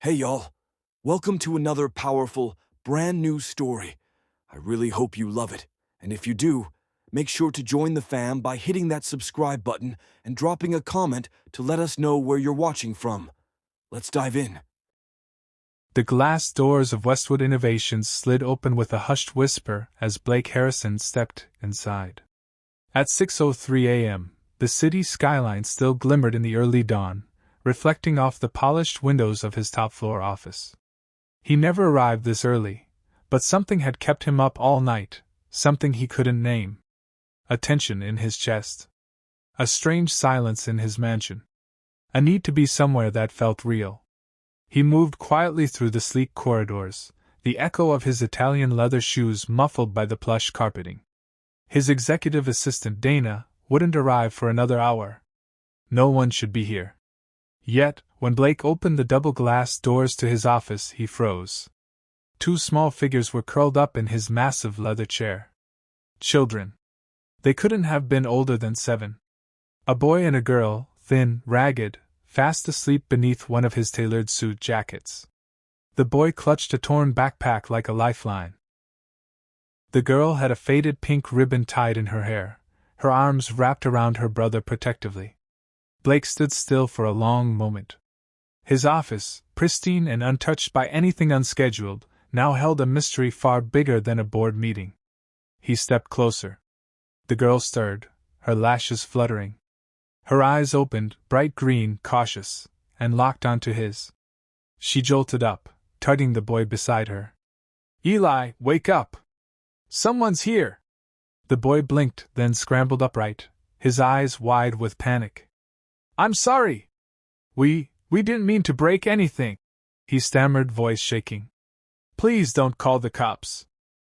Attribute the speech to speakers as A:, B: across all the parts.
A: Hey y'all, welcome to another powerful, brand new story. I really hope you love it, and if you do, make sure to join the fam by hitting that subscribe button and dropping a comment to let us know where you're watching from. Let's dive in.
B: The glass doors of Westwood Innovations slid open with a hushed whisper as Blake Harrison stepped inside. At 6:03 a.m., the city skyline still glimmered in the early dawn, reflecting off the polished windows of his top-floor office. He never arrived this early, but something had kept him up all night, something he couldn't name. A tension in his chest. A strange silence in his mansion. A need to be somewhere that felt real. He moved quietly through the sleek corridors, the echo of his Italian leather shoes muffled by the plush carpeting. His executive assistant Dana wouldn't arrive for another hour. No one should be here. Yet, when Blake opened the double-glass doors to his office, he froze. Two small figures were curled up in his massive leather chair. Children. They couldn't have been older than 7. A boy and a girl, thin, ragged, fast asleep beneath one of his tailored suit jackets. The boy clutched a torn backpack like a lifeline. The girl had a faded pink ribbon tied in her hair, her arms wrapped around her brother protectively. Blake stood still for a long moment. His office, pristine and untouched by anything unscheduled, now held a mystery far bigger than a board meeting. He stepped closer. The girl stirred, her lashes fluttering. Her eyes opened, bright green, cautious, and locked onto his. She jolted up, tugging the boy beside her. "Eli, wake up! Someone's here!" The boy blinked, then scrambled upright, his eyes wide with panic. "I'm sorry! We didn't mean to break anything," he stammered, voice shaking. "Please don't call the cops."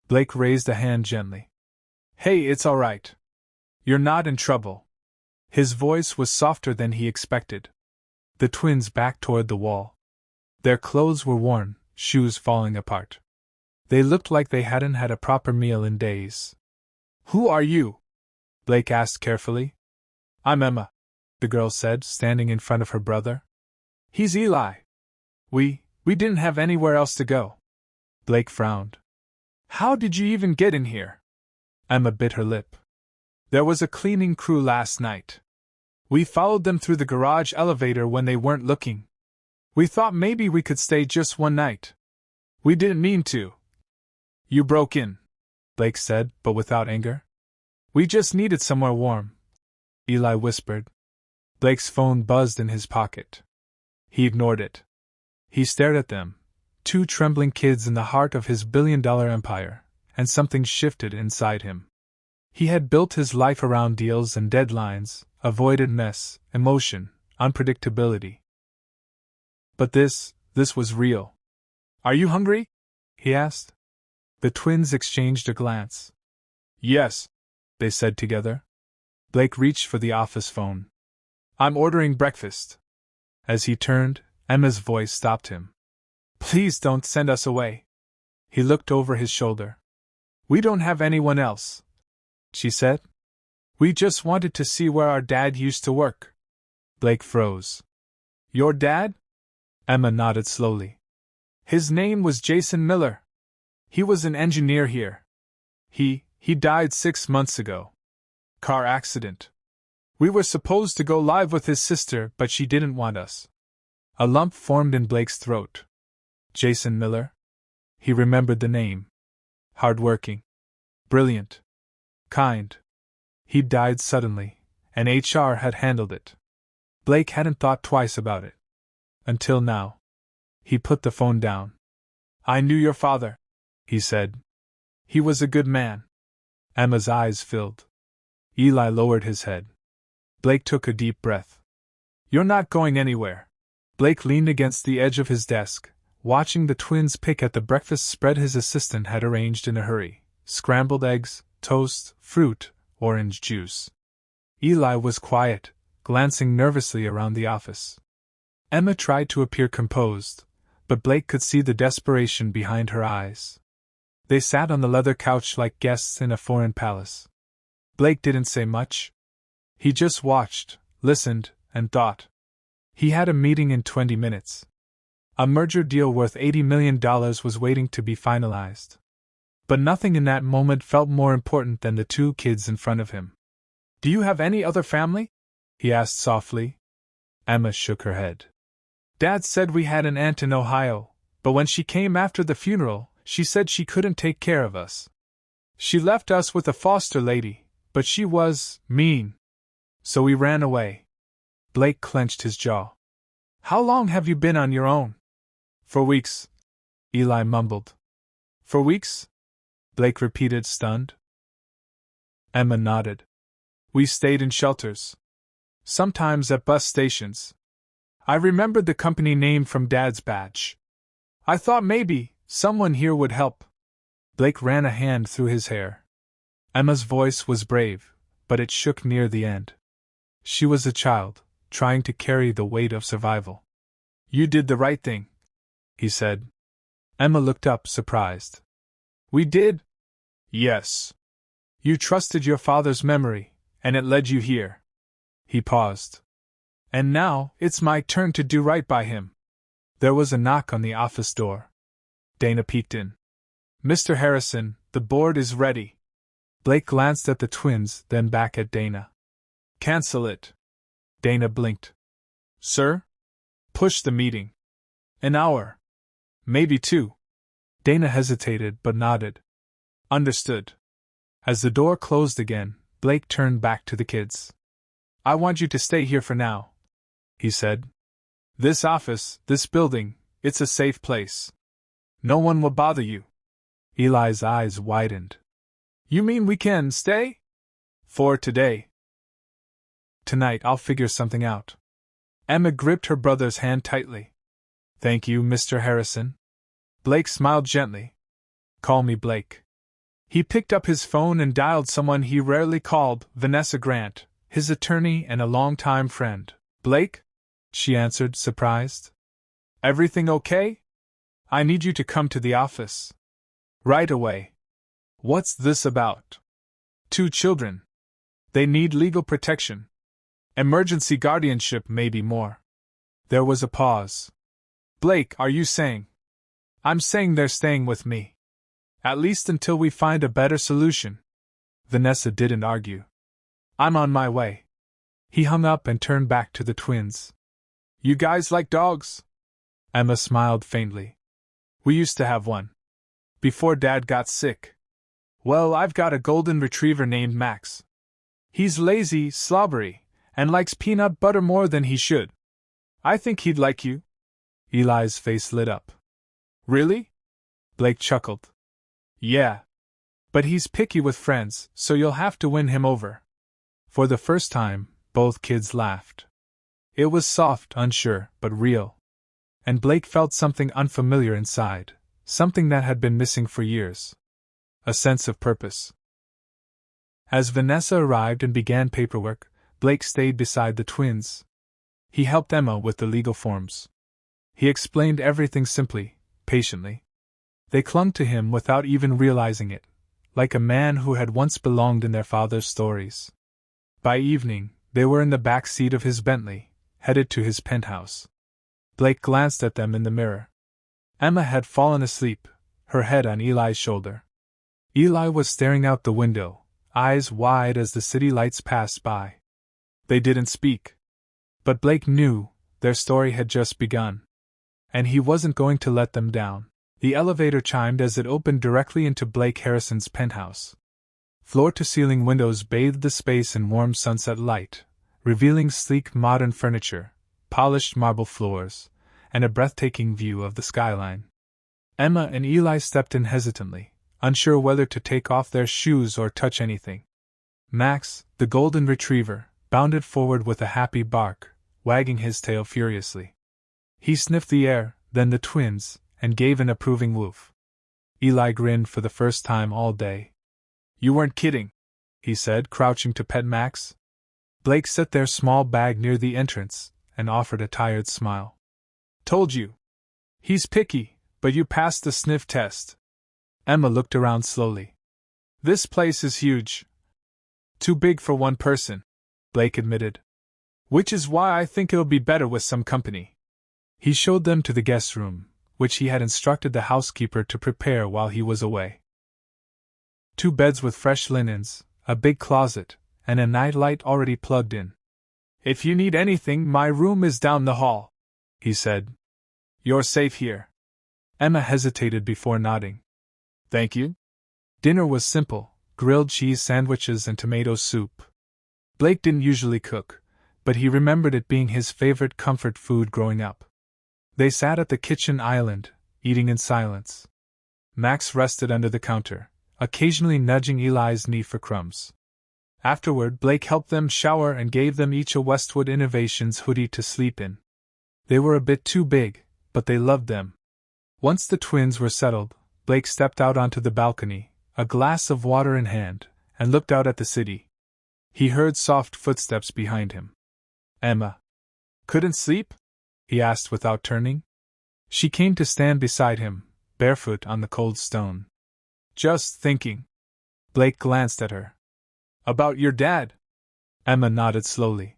B: Blake raised a hand gently. "Hey, it's all right. You're not in trouble." His voice was softer than he expected. The twins backed toward the wall. Their clothes were worn, shoes falling apart. They looked like they hadn't had a proper meal in days. "Who are you?" Blake asked carefully. "I'm Emma," the girl said, standing in front of her brother. "He's Eli. We didn't have anywhere else to go." Blake frowned. "How did you even get in here?" Emma bit her lip. "There was a cleaning crew last night. We followed them through the garage elevator when they weren't looking. We thought maybe we could stay just one night. We didn't mean to." "You broke in," Blake said, but without anger. "We just needed somewhere warm," Eli whispered. Blake's phone buzzed in his pocket. He ignored it. He stared at them, two trembling kids in the heart of his billion-dollar empire, and something shifted inside him. He had built his life around deals and deadlines, avoided mess, emotion, unpredictability. But this was real. "Are you hungry?" he asked. The twins exchanged a glance. "Yes," they said together. Blake reached for the office phone. "I'm ordering breakfast." As he turned, Emma's voice stopped him. "Please don't send us away." He looked over his shoulder. "We don't have anyone else," she said. "We just wanted to see where our dad used to work." Blake froze. "Your dad?" Emma nodded slowly. "His name was Jason Miller. He was an engineer here. He died 6 months ago. Car accident. We were supposed to go live with his sister, but she didn't want us." A lump formed in Blake's throat. Jason Miller? He remembered the name. Hardworking. Brilliant. Kind. He'd died suddenly, and HR had handled it. Blake hadn't thought twice about it. Until now. He put the phone down. "I knew your father," he said. "He was a good man." Emma's eyes filled. Eli lowered his head. Blake took a deep breath. "You're not going anywhere." Blake leaned against the edge of his desk, watching the twins pick at the breakfast spread his assistant had arranged in a hurry: scrambled eggs, toast, fruit, orange juice. Eli was quiet, glancing nervously around the office. Emma tried to appear composed, but Blake could see the desperation behind her eyes. They sat on the leather couch like guests in a foreign palace. Blake didn't say much. He just watched, listened, and thought. He had a meeting in 20 minutes. A merger deal worth $80 million was waiting to be finalized. But nothing in that moment felt more important than the two kids in front of him. "Do you have any other family?" he asked softly. Emma shook her head. "Dad said we had an aunt in Ohio, but when she came after the funeral, she said she couldn't take care of us. She left us with a foster lady, but she was mean. So we ran away." Blake clenched his jaw. "How long have you been on your own?" "For weeks," Eli mumbled. "For weeks?" Blake repeated, stunned. Emma nodded. "We stayed in shelters. Sometimes at bus stations. I remembered the company name from Dad's badge. I thought maybe someone here would help." Blake ran a hand through his hair. Emma's voice was brave, but it shook near the end. She was a child, trying to carry the weight of survival. "You did the right thing," he said. Emma looked up, surprised. "We did?" "Yes. You trusted your father's memory, and it led you here." He paused. "And now, it's my turn to do right by him." There was a knock on the office door. Dana peeked in. "Mr. Harrison, the board is ready." Blake glanced at the twins, then back at Dana. "Cancel it." Dana blinked. "Sir?" "Push the meeting. An hour. Maybe 2. Dana hesitated but nodded. "Understood." As the door closed again, Blake turned back to the kids. "I want you to stay here for now," he said. "This office, this building, it's a safe place. No one will bother you." Eli's eyes widened. "You mean we can stay?" "For today. Tonight I'll figure something out." Emma gripped her brother's hand tightly. "Thank you, Mr. Harrison." Blake smiled gently. "Call me Blake." He picked up his phone and dialed someone he rarely called, Vanessa Grant, his attorney and a longtime friend. "Blake?" she answered, surprised. "Everything okay? I need you to come to the office. Right away." "What's this about?" "2 children. They need legal protection. Emergency guardianship, maybe more." There was a pause. "Blake, are you saying?" "I'm saying they're staying with me. At least until we find a better solution." Vanessa didn't argue. "I'm on my way." He hung up and turned back to the twins. "You guys like dogs?" Emma smiled faintly. "We used to have one. Before Dad got sick. Well, I've got a golden retriever named Max. He's lazy, slobbery, and likes peanut butter more than he should. I think he'd like you." Eli's face lit up. "Really?" Blake chuckled. "Yeah. But he's picky with friends, so you'll have to win him over." For the first time, both kids laughed. It was soft, unsure, but real. And Blake felt something unfamiliar inside, something that had been missing for years. A sense of purpose. As Vanessa arrived and began paperwork, Blake stayed beside the twins. He helped Emma with the legal forms. He explained everything simply, patiently. They clung to him without even realizing it, like a man who had once belonged in their father's stories. By evening, they were in the back seat of his Bentley, headed to his penthouse. Blake glanced at them in the mirror. Emma had fallen asleep, her head on Eli's shoulder. Eli was staring out the window, eyes wide as the city lights passed by. They didn't speak. But Blake knew their story had just begun. And he wasn't going to let them down. The elevator chimed as it opened directly into Blake Harrison's penthouse. Floor-to-ceiling windows bathed the space in warm sunset light, revealing sleek modern furniture, polished marble floors, and a breathtaking view of the skyline. Emma and Eli stepped in hesitantly, unsure whether to take off their shoes or touch anything. Max, the golden retriever, bounded forward with a happy bark, wagging his tail furiously. He sniffed the air, then the twins, and gave an approving woof. Eli grinned for the first time all day. "You weren't kidding," he said, crouching to pet Max. Blake set their small bag near the entrance and offered a tired smile. "Told you. He's picky, but you passed the sniff test." Emma looked around slowly. "This place is huge. Too big for one person," Blake admitted. "Which is why I think it'll be better with some company." He showed them to the guest room, which he had instructed the housekeeper to prepare while he was away. 2 beds with fresh linens, a big closet, and a nightlight already plugged in. "If you need anything, my room is down the hall," he said. "You're safe here." Emma hesitated before nodding. "Thank you." Dinner was simple: grilled cheese sandwiches and tomato soup. Blake didn't usually cook, but he remembered it being his favorite comfort food growing up. They sat at the kitchen island, eating in silence. Max rested under the counter, occasionally nudging Eli's knee for crumbs. Afterward, Blake helped them shower and gave them each a Westwood Innovations hoodie to sleep in. They were a bit too big, but they loved them. Once the twins were settled, Blake stepped out onto the balcony, a glass of water in hand, and looked out at the city. He heard soft footsteps behind him. "Emma couldn't sleep?" he asked without turning. She came to stand beside him, barefoot on the cold stone. "Just thinking." Blake glanced at her. "About your dad?" Emma nodded slowly.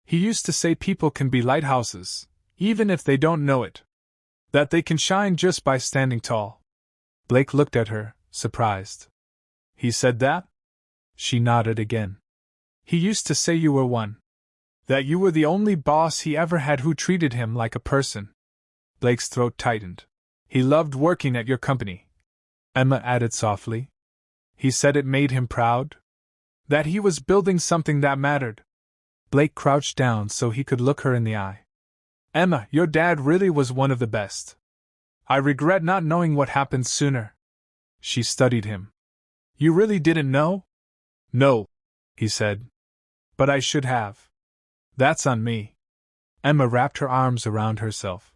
B: "He used to say people can be lighthouses, even if they don't know it. That they can shine just by standing tall." Blake looked at her, surprised. "He said that?" She nodded again. "He used to say you were one. That you were the only boss he ever had who treated him like a person." Blake's throat tightened. "He loved working at your company," Emma added softly. "He said it made him proud. That he was building something that mattered." Blake crouched down so he could look her in the eye. "Emma, your dad really was one of the best. I regret not knowing what happened sooner." She studied him. "You really didn't know?" "No," he said. "But I should have. That's on me." Emma wrapped her arms around herself.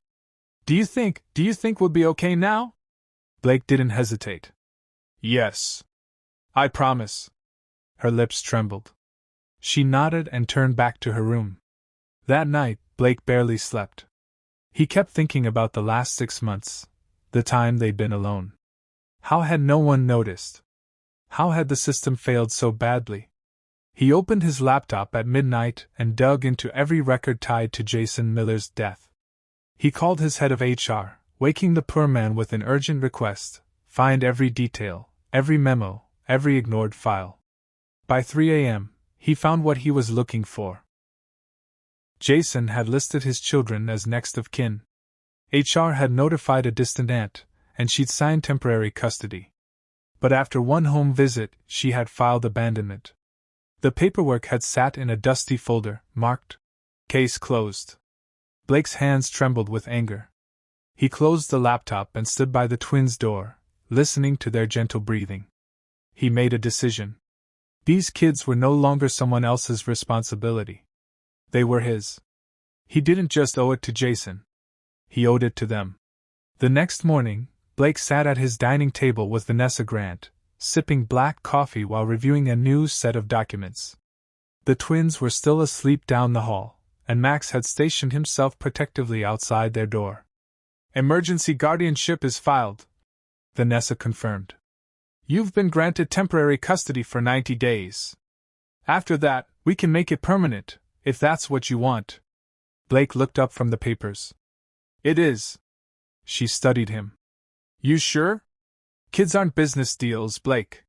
B: Do you think we'll be okay now?" Blake didn't hesitate. "Yes. I promise." Her lips trembled. She nodded and turned back to her room. That night, Blake barely slept. He kept thinking about the last 6 months, the time they'd been alone. How had no one noticed? How had the system failed so badly? He opened his laptop at midnight and dug into every record tied to Jason Miller's death. He called his head of HR, waking the poor man with an urgent request: find every detail, every memo, every ignored file. By 3 a.m., he found what he was looking for. Jason had listed his children as next of kin. HR had notified a distant aunt, and she'd signed temporary custody. But after one home visit, she had filed abandonment. The paperwork had sat in a dusty folder, marked "Case closed." Blake's hands trembled with anger. He closed the laptop and stood by the twins' door, listening to their gentle breathing. He made a decision. These kids were no longer someone else's responsibility. They were his. He didn't just owe it to Jason. He owed it to them. The next morning, Blake sat at his dining table with Vanessa Grant, sipping black coffee while reviewing a new set of documents. The twins were still asleep down the hall, and Max had stationed himself protectively outside their door. "Emergency guardianship is filed," Vanessa confirmed. "You've been granted temporary custody for 90 days. After that, we can make it permanent, if that's what you want." Blake looked up from the papers. "It is." She studied him. "You sure? Kids aren't business deals, Blake.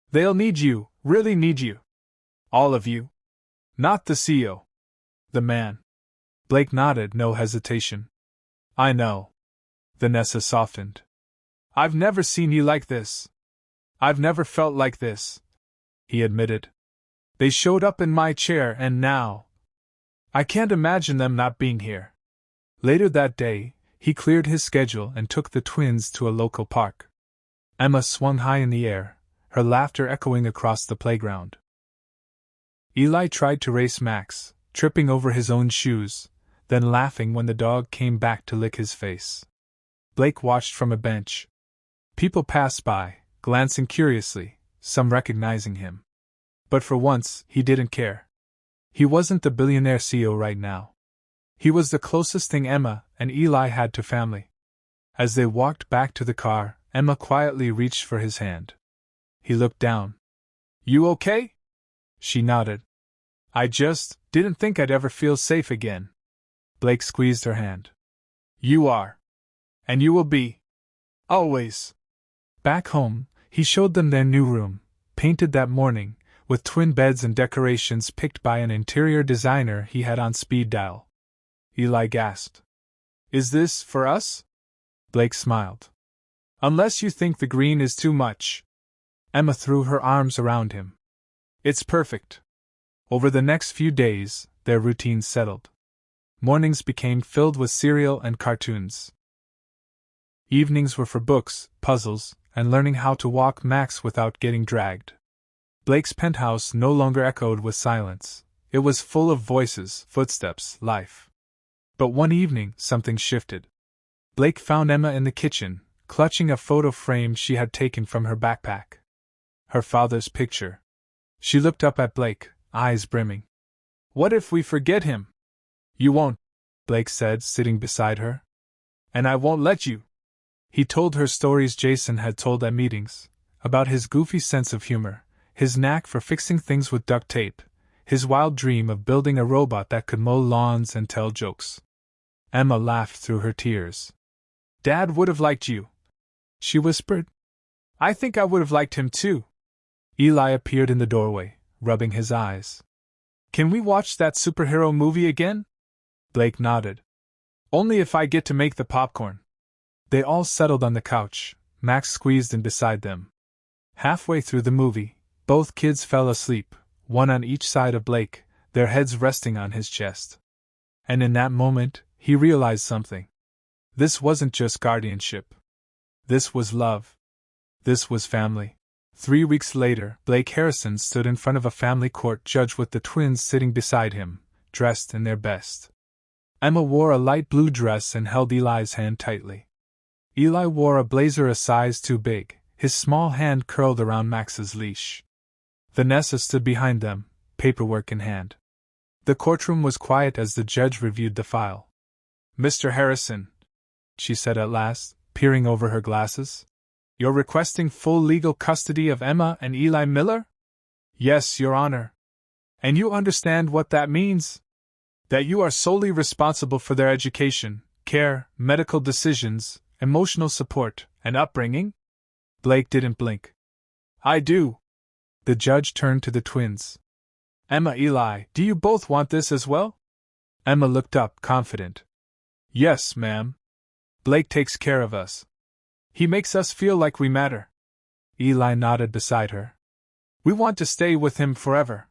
B: They'll need you, really need you. All of you. Not the CEO. The man." Blake nodded, no hesitation. "I know." Vanessa softened. "I've never seen you like this. I've never felt like this," he admitted. "They showed up in my chair and now I can't imagine them not being here." Later that day, he cleared his schedule and took the twins to a local park. Emma swung high in the air, her laughter echoing across the playground. Eli tried to race Max, tripping over his own shoes, then laughing when the dog came back to lick his face. Blake watched from a bench. People passed by, glancing curiously, some recognizing him. But for once, he didn't care. He wasn't the billionaire CEO right now. He was the closest thing Emma and Eli had to family. As they walked back to the car, Emma quietly reached for his hand. He looked down. "You okay?" She nodded. "I just didn't think I'd ever feel safe again." Blake squeezed her hand. You are. And you will be. Always. Back home, he showed them their new room, painted that morning, with twin beds and decorations picked by an interior designer he had on speed dial. Eli gasped. Is this for us? Blake smiled. Unless you think the green is too much. Emma threw her arms around him. It's perfect. Over the next few days, their routine settled. Mornings became filled with cereal and cartoons. Evenings were for books, puzzles, and learning how to walk Max without getting dragged. Blake's penthouse no longer echoed with silence. It was full of voices, footsteps, life. But one evening, something shifted. Blake found Emma in the kitchen, clutching a photo frame she had taken from her backpack. Her father's picture. She looked up at Blake, eyes brimming. What if we forget him? You won't, Blake said, sitting beside her. And I won't let you. He told her stories Jason had told at meetings, about his goofy sense of humor, his knack for fixing things with duct tape, his wild dream of building a robot that could mow lawns and tell jokes. Emma laughed through her tears. Dad would have liked you, she whispered. I think I would have liked him too. Eli appeared in the doorway, rubbing his eyes. Can we watch that superhero movie again? Blake nodded. Only if I get to make the popcorn. They all settled on the couch, Max squeezed in beside them. Halfway through the movie, both kids fell asleep, one on each side of Blake, their heads resting on his chest. And in that moment, he realized something. This wasn't just guardianship. This was love. This was family. 3 weeks later, Blake Harrison stood in front of a family court judge with the twins sitting beside him, dressed in their best. Emma wore a light blue dress and held Eli's hand tightly. Eli wore a blazer a size too big, his small hand curled around Max's leash. Vanessa stood behind them, paperwork in hand. The courtroom was quiet as the judge reviewed the file. Mr. Harrison, she said at last, peering over her glasses. You're requesting full legal custody of Emma and Eli Miller? Yes, Your Honor. And you understand what that means? That you are solely responsible for their education, care, medical decisions, emotional support, and upbringing? Blake didn't blink. I do. The judge turned to the twins. Emma, Eli, do you both want this as well? Emma looked up, confident. Yes, ma'am. Blake takes care of us. He makes us feel like we matter. Eli nodded beside her. We want to stay with him forever.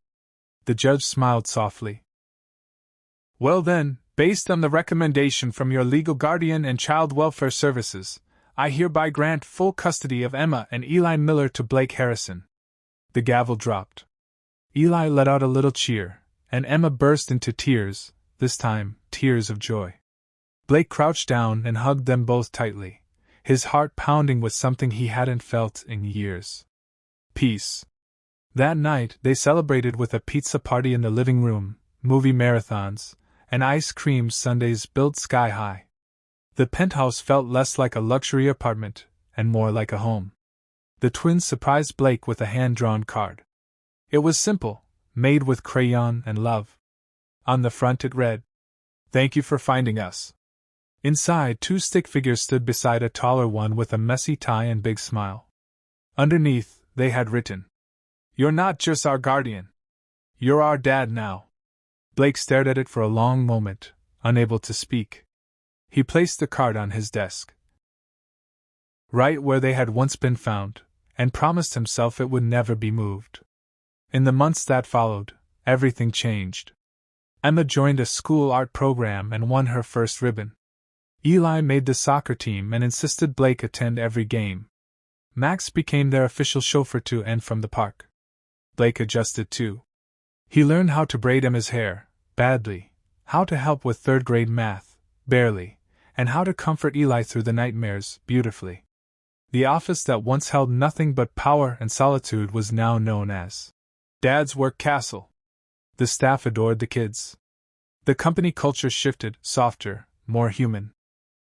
B: The judge smiled softly. Well then, based on the recommendation from your legal guardian and child welfare services, I hereby grant full custody of Emma and Eli Miller to Blake Harrison. The gavel dropped. Eli let out a little cheer, and Emma burst into tears, this time, tears of joy. Blake crouched down and hugged them both tightly, his heart pounding with something he hadn't felt in years. Peace. That night, they celebrated with a pizza party in the living room, movie marathons, and ice cream sundaes built sky high. The penthouse felt less like a luxury apartment, and more like a home. The twins surprised Blake with a hand-drawn card. It was simple, made with crayon and love. On the front it read, "Thank you for finding us." Inside, 2 stick figures stood beside a taller one with a messy tie and big smile. Underneath, they had written, "You're not just our guardian. You're our dad now." Blake stared at it for a long moment, unable to speak. He placed the card on his desk, right where they had once been found, and promised himself it would never be moved. In the months that followed, everything changed. Emma joined a school art program and won her first ribbon. Eli made the soccer team and insisted Blake attend every game. Max became their official chauffeur to and from the park. Blake adjusted too. He learned how to braid Emma's hair, badly, how to help with third-grade math, barely, and how to comfort Eli through the nightmares, beautifully. The office that once held nothing but power and solitude was now known as Dad's Work Castle. The staff adored the kids. The company culture shifted, softer, more human.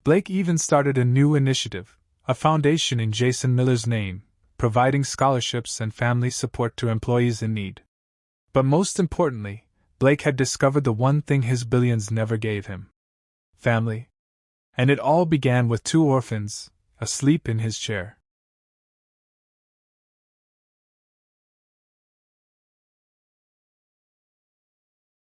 B: Blake even started a new initiative, a foundation in Jason Miller's name, providing scholarships and family support to employees in need. But most importantly, Blake had discovered the one thing his billions never gave him. family. And it all began with two orphans, asleep in his chair.